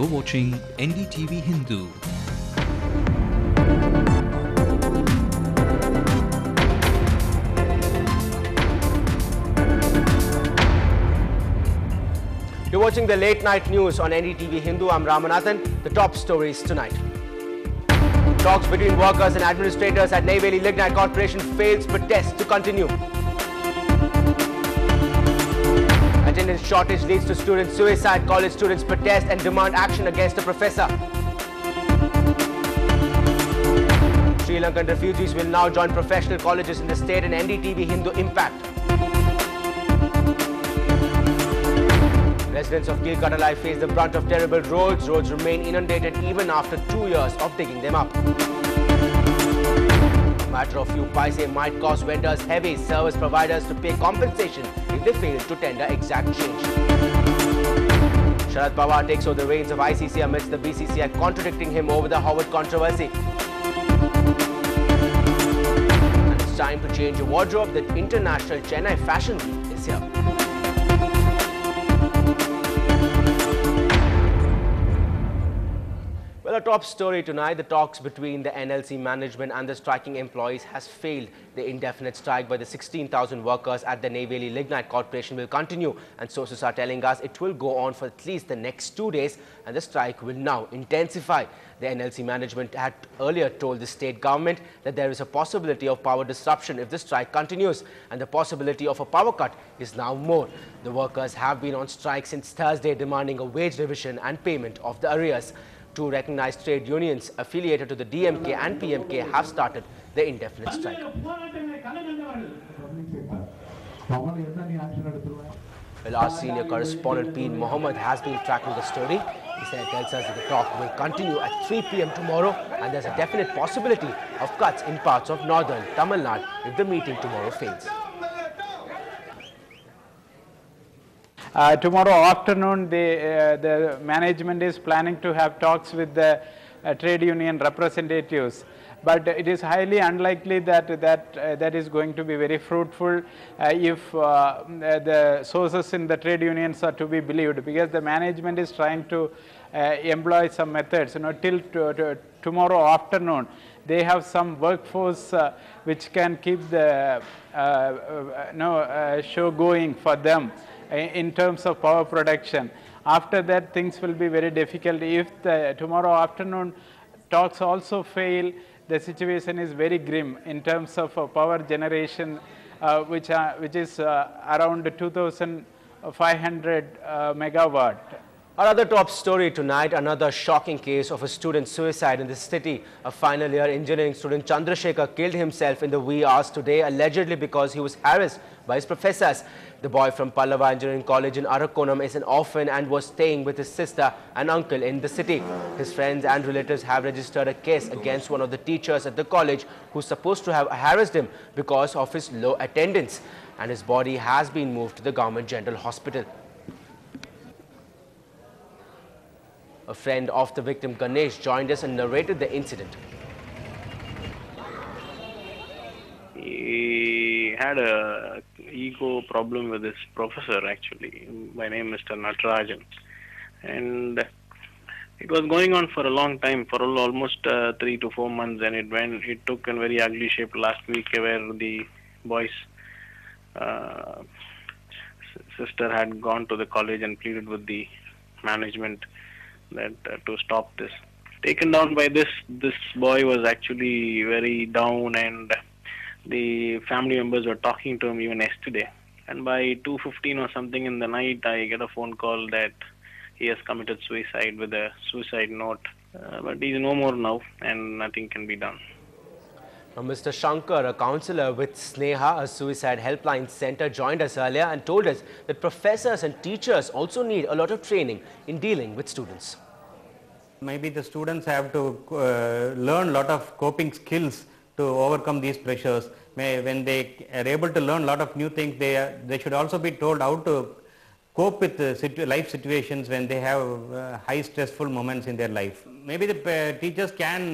You're watching NDTV Hindu. You're watching the late night news on NETV Hindu. I'm Ramanathan. The top stories tonight. Talks between workers and administrators at Neyveli Lignite Corporation fails protest to continue. Attendance shortage leads to student suicide. College students protest and demand action against the professor. Sri Lankan refugees will now join professional colleges in the state and NDTV Hindu impact. Residents of Kilkatalai face the brunt of terrible roads. Roads remain inundated even after 2 years of digging them up. A matter of few paise might cost vendors heavy. Service providers to pay compensation if they fail to tender exact change. Sharad Pawar takes over the reins of ICC amidst the BCCI contradicting him over the Howard controversy. And it's time to change your wardrobe. The International Chennai Fashion Week is here. Well, a top story tonight, the talks between the NLC management and the striking employees has failed. The indefinite strike by the 16,000 workers at the Neyveli Lignite Corporation will continue, and sources are telling us it will go on for at least the next 2 days, and the strike will now intensify. The NLC management had earlier told the state government that there is a possibility of power disruption if the strike continues, and the possibility of a power cut is now more. The workers have been on strike since Thursday, demanding a wage revision and payment of the arrears. Two recognized trade unions affiliated to the DMK and PMK have started the indefinite strike. Well, our senior correspondent P. Mohammed has been tracking the story. He tells us that the talk will continue at 3 p.m. tomorrow, and there's a definite possibility of cuts in parts of northern Tamil Nadu if the meeting tomorrow fails. Tomorrow afternoon, the management is planning to have talks with the trade union representatives, but it is highly unlikely that is going to be very fruitful if the sources in the trade unions are to be believed, because the management is trying to employ some methods. Till tomorrow afternoon, they have some workforce which can keep the show going for them in terms of power production. After that, things will be very difficult. If the tomorrow afternoon talks also fail, the situation is very grim in terms of power generation, which is around 2,500 megawatt. Another top story tonight, another shocking case of a student suicide in the city. A final year engineering student Chandrasekhar killed himself in the wee hours today, allegedly because he was harassed by his professors. The boy from Pallava Engineering College in Arakonam is an orphan and was staying with his sister and uncle in the city. His friends and relatives have registered a case against one of the teachers at the college who's supposed to have harassed him because of his low attendance, and his body has been moved to the Government General Hospital. A friend of the victim, Ganesh, joined us and narrated the incident. He had a ego problem with his professor, actually, by name Mr. Natarajan, and it was going on for a long time, for almost 3 to 4 months, and it took a very ugly shape last week, where the boy's sister had gone to the college and pleaded with the management that to stop this. Taken down by this boy was actually very down, and the family members were talking to him even yesterday. And by 2:15 or something in the night, I get a phone call that he has committed suicide with a suicide note. But he is no more now, and nothing can be done. Now, Mr. Shankar, a counsellor with Sneha, a suicide helpline center, joined us earlier and told us that professors and teachers also need a lot of training in dealing with students. Maybe the students have to learn a lot of coping skills to overcome these pressures. When they are able to learn a lot of new things, they should also be told how to cope with life situations when they have high stressful moments in their life. Maybe the teachers can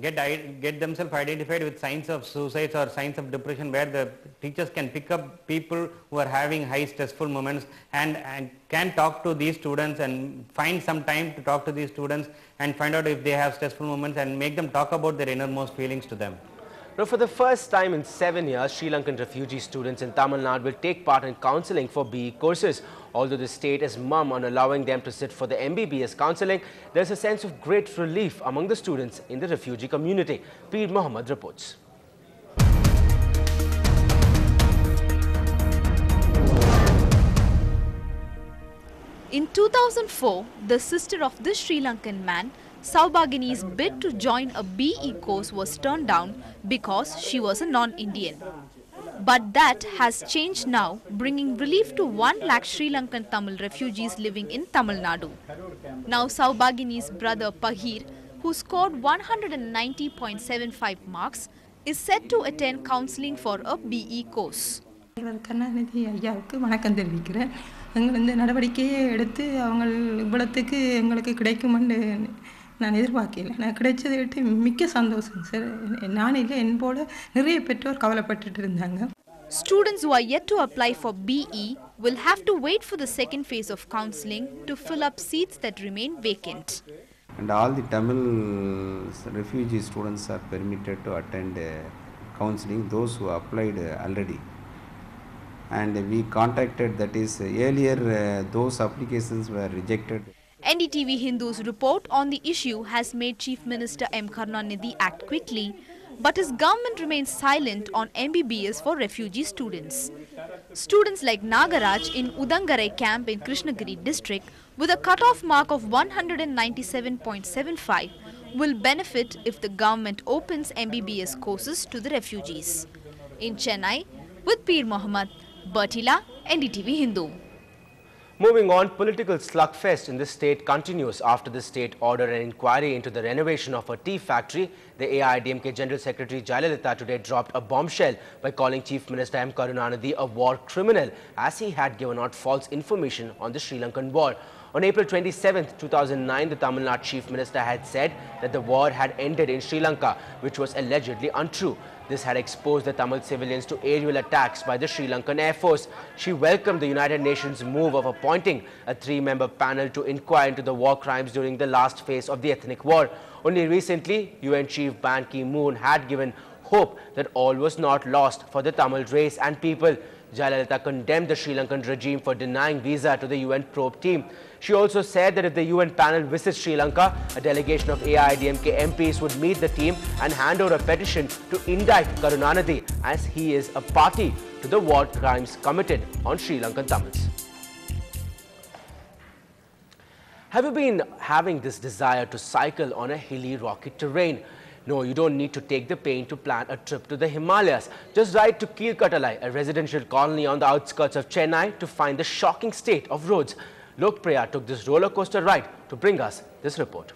get themselves identified with signs of suicides or signs of depression, where the teachers can pick up people who are having high stressful moments and can talk to these students and find some time to talk to these students and find out if they have stressful moments and make them talk about their innermost feelings to them. Now, for the first time in 7 years, Sri Lankan refugee students in Tamil Nadu will take part in counselling for BE courses. Although the state is mum on allowing them to sit for the MBBS counselling, there is a sense of great relief among the students in the refugee community. Peer Mohammed reports. In 2004, the sister of this Sri Lankan man, Saubhagini's bid to join a BE course was turned down because she was a non-Indian. But that has changed now, bringing relief to 1 lakh Sri Lankan Tamil refugees living in Tamil Nadu. Now Saubhagini's brother Pahir, who scored 190.75 marks, is set to attend counselling for a BE course. நான் எதிர்பார்க்கல நான் கிடைச்சதை விட்டு மிக்க சந்தோஷம் sir நான் இல்ல என் போல நிறைய பெற்றோர் கவலைப்பட்டுட்டு இருந்தாங்க Students who are yet to apply for BE will have to wait for the second phase of counselling to fill up seats that remain vacant. And all the Tamil refugee students are permitted to attend counselling, those who applied already. And we contacted, that is earlier those applications were rejected. NDTV Hindu's report on the issue has made Chief Minister M. Karunanidhi act quickly, but his government remains silent on MBBS for refugee students. Students like Nagaraj in Udangarai camp in Krishnagiri district with a cut-off mark of 197.75 will benefit if the government opens MBBS courses to the refugees. In Chennai, with Peer Mohammed, Bertila, NDTV Hindu. Moving on, political slugfest in the state continues after the state ordered an inquiry into the renovation of a tea factory. The AIADMK General Secretary Jayalalitha today dropped a bombshell by calling Chief Minister M. Karunanidhi a war criminal, as he had given out false information on the Sri Lankan war. On April 27, 2009, the Tamil Nadu Chief Minister had said that the war had ended in Sri Lanka, which was allegedly untrue. This had exposed the Tamil civilians to aerial attacks by the Sri Lankan Air Force. She welcomed the United Nations move of appointing a 3-member panel to inquire into the war crimes during the last phase of the ethnic war. Only recently, UN Chief Ban Ki-moon had given hope that all was not lost for the Tamil race and people. Jayalalitha condemned the Sri Lankan regime for denying visa to the UN probe team. She also said that if the UN panel visits Sri Lanka, a delegation of AIADMK MPs would meet the team and hand over a petition to indict Karunanidhi, as he is a party to the war crimes committed on Sri Lankan Tamils. Have you been having this desire to cycle on a hilly, rocky terrain? No, you don't need to take the pain to plan a trip to the Himalayas. Just ride to Kirkatalai, a residential colony on the outskirts of Chennai, to find the shocking state of roads. Lokpriya took this roller coaster ride to bring us this report.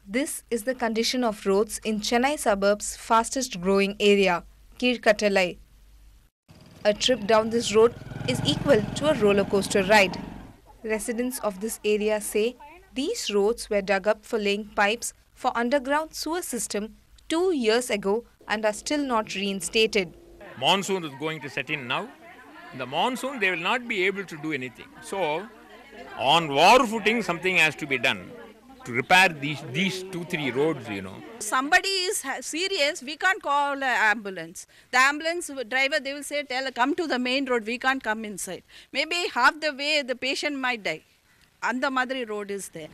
This is the condition of roads in Chennai suburbs' fastest growing area, Kirkatalai. A trip down this road is equal to a roller coaster ride. Residents of this area say these roads were dug up for laying pipes for underground sewer system 2 years ago and are still not reinstated. Monsoon is going to set in now. In the monsoon, they will not be able to do anything. So, on war footing, something has to be done to repair these 2-3 roads, you know. Somebody is serious, we can't call an ambulance. The ambulance driver, they will say, come to the main road, we can't come inside. Maybe half the way the patient might die. And the Madri road is there.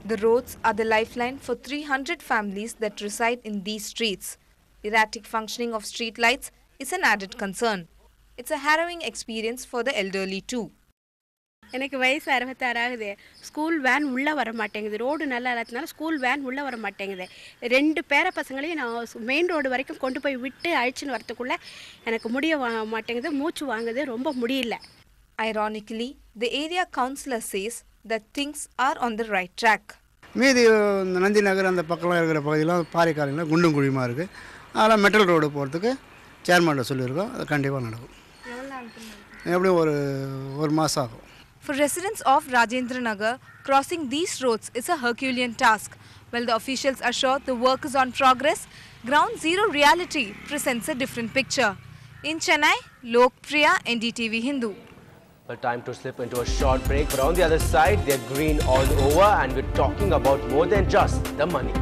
The roads are the lifeline for 300 families that reside in these streets. Erratic functioning of street lights is an added concern. It's a harrowing experience for the elderly too. எனக்கு வயசு 66 ஆகுது. School van உள்ளே வர மாட்டேங்குது. Road நல்லா இல்லாதனால school van உள்ளே வர மாட்டேங்குது. 2 பேர பசங்களையும் நான் மெயின் ரோடு வரைக்கும் கொண்டு போய் விட்டு அழைச்சின்னு வரதுக்குள்ள எனக்கு முடிய மாட்டேங்குது. மூச்சு வாங்குது. ரொம்ப முடியல. Ironically, the area councillor says that things are on the right track. மீதி நந்தி நகர் அந்த பக்கம்லாம் இருக்கிற பகுதியெல்லாம் பாறை காலங்களில் குண்டும் குழியுமா இருக்குது. அதெல்லாம் மெட்டல் ரோடு போகிறதுக்கு சேர்மன்ட்ட சொல்லியிருக்கோம். அது கண்டிப்பாக நடக்கும். எப்படியும் ஒரு மாதம் ஆகும். For residents of Rajendra Nagar, crossing these roads is a Herculean task. While the officials assure the work is on progress, ground zero reality presents a different picture. In Chennai, Lok Priya, NDTV Hindu. Well, time to slip into a short break, but on the other side, they're green all over, and we're talking about more than just the money.